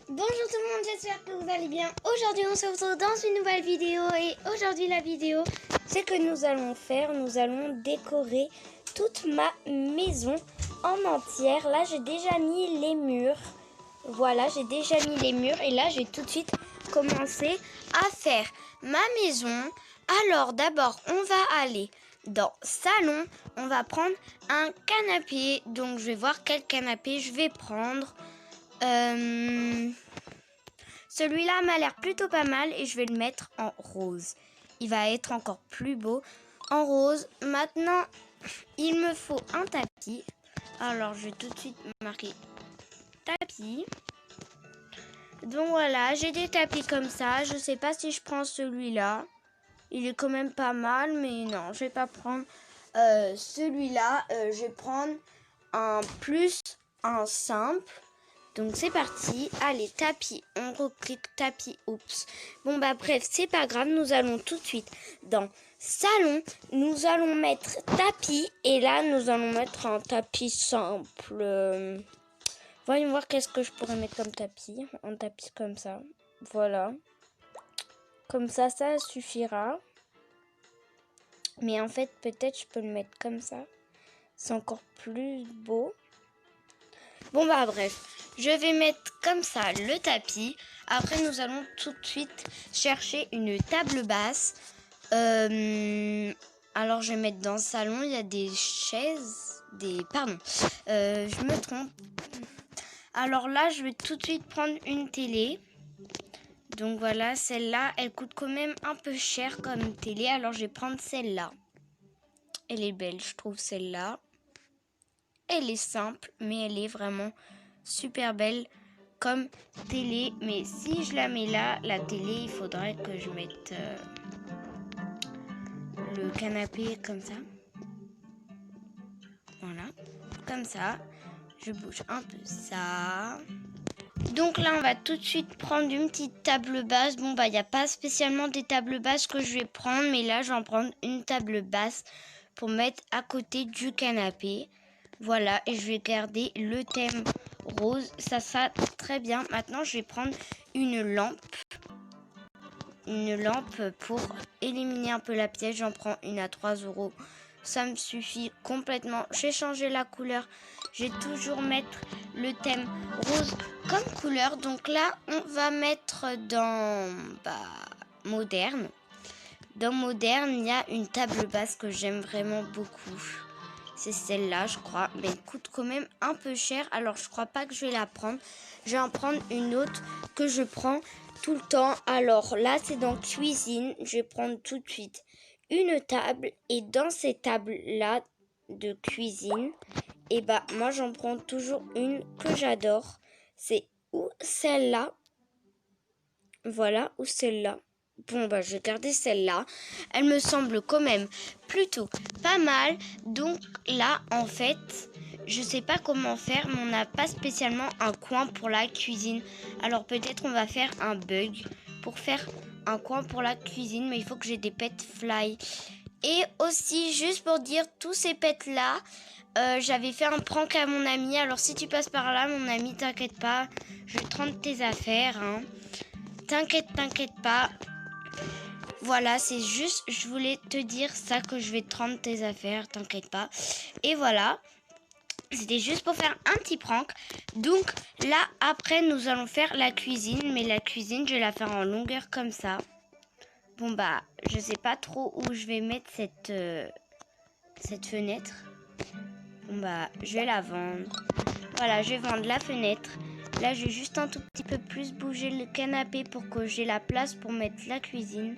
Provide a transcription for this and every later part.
Bonjour tout le monde, j'espère que vous allez bien. Aujourd'hui on se retrouve dans une nouvelle vidéo et aujourd'hui la vidéo c'est que nous allons décorer toute ma maison en entière. Là j'ai déjà mis les murs, voilà j'ai déjà mis les murs et là j'ai tout de suite commencé à faire ma maison. Alors d'abord on va aller dans salon, on va prendre un canapé, donc je vais voir quel canapé je vais prendre. Celui-là m'a l'air plutôt pas mal et je vais le mettre en rose. Il va être encore plus beau en rose. Maintenant, il me faut un tapis. Alors, je vais tout de suite marquer tapis. Donc voilà, j'ai des tapis comme ça. Je sais pas si je prends celui-là. Il est quand même pas mal, mais non, je vais pas prendre celui-là. Je vais prendre un simple. Donc c'est parti, allez tapis, on reclique tapis, oups. Bon bah bref, c'est pas grave, nous allons tout de suite dans salon, nous allons mettre tapis et là nous allons mettre un tapis simple. Voyons voir qu'est-ce que je pourrais mettre comme tapis, un tapis comme ça, voilà. Comme ça suffira. Mais en fait peut-être je peux le mettre comme ça, c'est encore plus beau. Bon bah bref, je vais mettre comme ça le tapis. Après nous allons tout de suite chercher une table basse. Alors je vais mettre dans le salon, il y a des chaises, je me trompe. Alors là je vais tout de suite prendre une télé. Donc voilà, celle-là, elle coûte quand même un peu cher comme télé. Alors je vais prendre celle-là. Elle est belle, je trouve celle-là. Elle est simple, mais elle est vraiment super belle comme télé. Mais si je la mets là, la télé, il faudrait que je mette le canapé comme ça. Voilà, comme ça. Je bouge un peu ça. Donc là, on va tout de suite prendre une petite table basse. Bon, bah, il n'y a pas spécialement des tables basses que je vais prendre. Mais là, je vais en prendre une table basse pour mettre à côté du canapé. Voilà, et je vais garder le thème rose. Ça sera très bien. Maintenant, je vais prendre une lampe. Une lampe pour éliminer un peu la pièce. J'en prends une à 3 €. Ça me suffit complètement. J'ai changé la couleur. Je vais toujours mettre le thème rose comme couleur. Donc là, on va mettre dans moderne. Dans moderne, il y a une table basse que j'aime vraiment beaucoup. C'est celle-là, je crois. Mais elle coûte quand même un peu cher. Alors, je crois pas que je vais la prendre. Je vais en prendre une autre que je prends tout le temps. Alors, là, c'est dans cuisine. Je vais prendre tout de suite une table. Et dans ces tables-là de cuisine, moi, j'en prends toujours une que j'adore. C'est ou celle-là. Voilà, ou celle-là. Bon, je vais garder celle-là. Elle me semble quand même plutôt pas mal. Donc là, en fait, je sais pas comment faire, mais on n'a pas spécialement un coin pour la cuisine. Alors peut-être on va faire un bug pour faire un coin pour la cuisine, mais il faut que j'ai des pets fly. Et aussi, juste pour dire, tous ces pets-là, j'avais fait un prank à mon ami. Alors si tu passes par là, mon ami, t'inquiète pas, je vais te rendre tes affaires, hein. T'inquiète pas. Voilà, c'est juste, je voulais te dire ça, que je vais te rendre tes affaires, t'inquiète pas. Et voilà, c'était juste pour faire un petit prank. Donc là, après, nous allons faire la cuisine. Mais la cuisine, je vais la faire en longueur comme ça. Bon je sais pas trop où je vais mettre cette fenêtre. Bon je vais la vendre. Voilà, je vais vendre la fenêtre. Là, je vais juste un tout petit peu plus bouger le canapé pour que j'ai la place pour mettre la cuisine.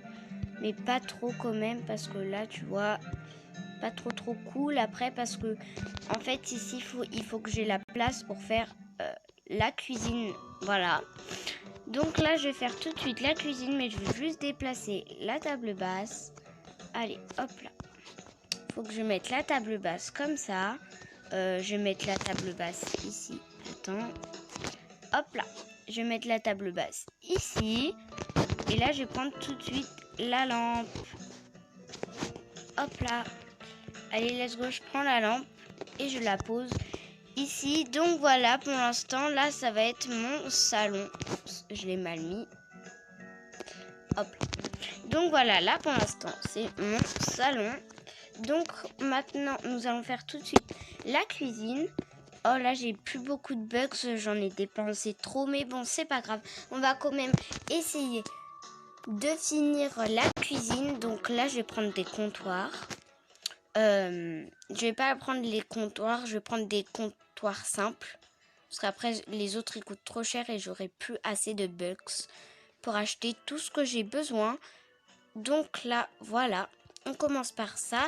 Mais pas trop quand même, parce que là, tu vois, pas trop cool après, parce que en fait, ici, il faut que j'ai la place pour faire la cuisine. Voilà. Donc là, je vais faire tout de suite la cuisine, mais je vais juste déplacer la table basse. Allez, hop là. Faut que je mette la table basse comme ça. Je vais mettre la table basse ici. Attends. Hop là, je vais mettre la table basse ici. Et là, je vais prendre tout de suite la lampe. Hop là. Allez, let's go, je prends la lampe et je la pose ici. Donc voilà, pour l'instant, là, ça va être mon salon. Je l'ai mal mis. Hop. Donc voilà, là, pour l'instant, c'est mon salon. Donc maintenant, nous allons faire tout de suite la cuisine. Oh là, j'ai plus beaucoup de bugs, j'en ai dépensé trop, mais bon, c'est pas grave. On va quand même essayer de finir la cuisine. Donc là, je vais prendre des comptoirs. Je vais pas prendre les comptoirs, je vais prendre des comptoirs simples. Parce qu'après, les autres, ils coûtent trop cher et j'aurai plus assez de bugs pour acheter tout ce que j'ai besoin. Donc là, voilà. On commence par ça.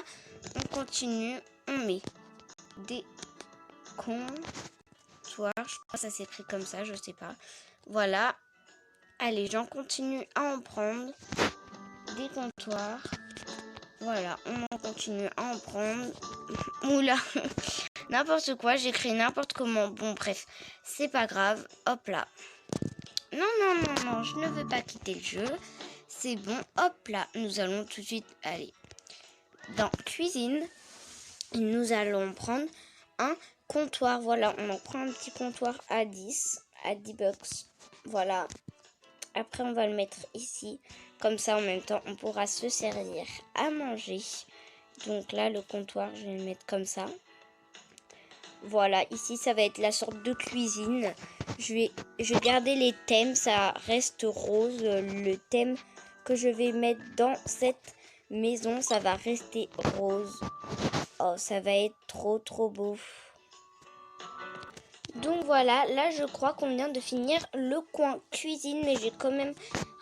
On continue. On met des comptoirs. Je crois que ça s'écrit comme ça, je sais pas. Voilà. Allez, j'en continue à en prendre. Des comptoirs. Voilà, on en continue à en prendre. Oula, n'importe quoi, j'écris n'importe comment. Bon, bref, c'est pas grave. Hop là. Non, non, non, non, je ne veux pas quitter le jeu. C'est bon, hop là. Nous allons tout de suite aller dans cuisine. Nous allons prendre un comptoir. Voilà, on en prend un petit comptoir à 10 bucks. Voilà. Après, on va le mettre ici. Comme ça, en même temps, on pourra se servir à manger. Donc là, le comptoir, je vais le mettre comme ça. Voilà, ici, ça va être la sorte de cuisine. Je vais garder les thèmes. Ça reste rose. Le thème que je vais mettre dans cette maison, ça va rester rose. Oh, ça va être trop, trop beau. Donc voilà, là je crois qu'on vient de finir le coin cuisine, mais j'ai quand même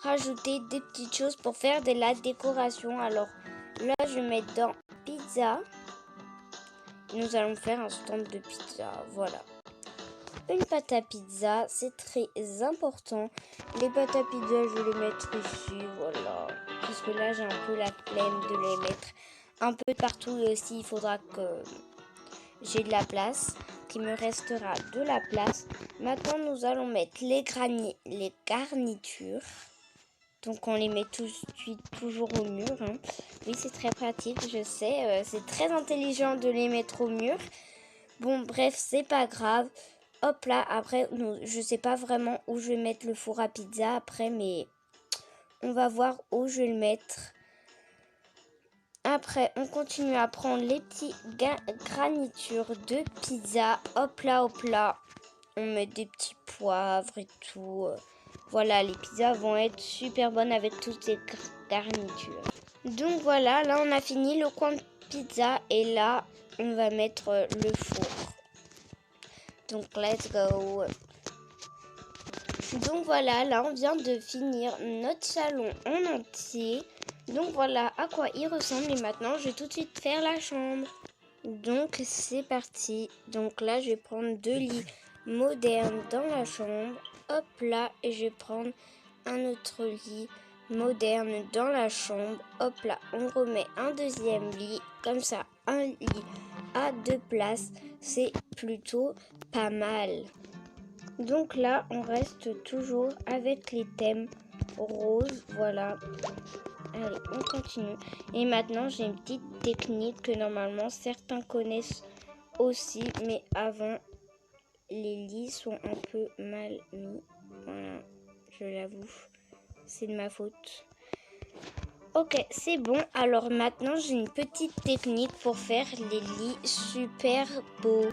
rajouté des petites choses pour faire de la décoration. Alors là je vais mettre dans pizza. Nous allons faire un stand de pizza, voilà. Une pâte à pizza, c'est très important. Les pâtes à pizza, je vais les mettre ici, voilà. Parce que là j'ai un peu la flemme de les mettre un peu partout et aussi il faudra que j'ai de la place. Il me restera de la place. Maintenant, nous allons mettre les garnitures. Donc, on les met tout de suite toujours au mur. Hein. Oui, c'est très pratique, je sais. C'est très intelligent de les mettre au mur. Bon, bref, c'est pas grave. Hop là, après, je sais pas vraiment où je vais mettre le four à pizza après, mais on va voir où je vais le mettre. Après, on continue à prendre les petits garnitures de pizza. Hop là, hop là. On met des petits poivres et tout. Voilà, les pizzas vont être super bonnes avec toutes ces garnitures. Donc voilà, là on a fini le coin de pizza. Et là, on va mettre le four. Donc, let's go. Donc voilà, là on vient de finir notre salon en entier. Donc voilà à quoi il ressemble et maintenant je vais tout de suite faire la chambre. Donc c'est parti. Donc là je vais prendre 2 lits modernes dans la chambre. Hop là, et je vais prendre un autre lit moderne dans la chambre. Hop là, on remet un deuxième lit. Comme ça, un lit à 2 places. C'est plutôt pas mal. Donc là, on reste toujours avec les thèmes roses. Voilà. Allez, on continue. Et maintenant, j'ai une petite technique que normalement certains connaissent aussi. Mais avant, les lits sont un peu mal mis. Voilà, je l'avoue. C'est de ma faute. Ok, c'est bon. Alors maintenant, j'ai une petite technique pour faire les lits super beaux.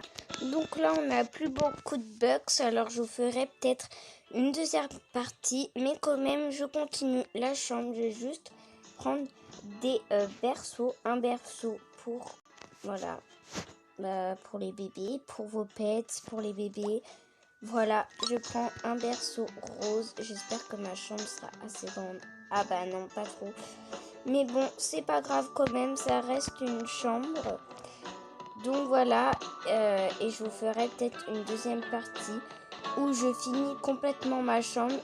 Donc là, on n'a plus beaucoup de bugs. Alors, je vous ferai peut-être une deuxième partie. Mais quand même, je continue la chambre. Je vais juste prendre des berceaux. Un berceau pour, voilà, pour les bébés, pour vos pets, pour les bébés. Voilà, je prends un berceau rose. J'espère que ma chambre sera assez grande. Ah bah non, pas trop. Mais bon, c'est pas grave quand même, ça reste une chambre. Donc voilà, et je vous ferai peut-être une deuxième partie où je finis complètement ma chambre.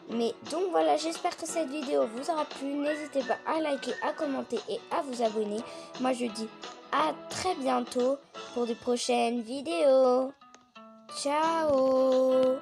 Mais donc voilà, j'espère que cette vidéo vous aura plu. N'hésitez pas à liker, à commenter et à vous abonner. Moi je dis à très bientôt pour de prochaines vidéos. Ciao!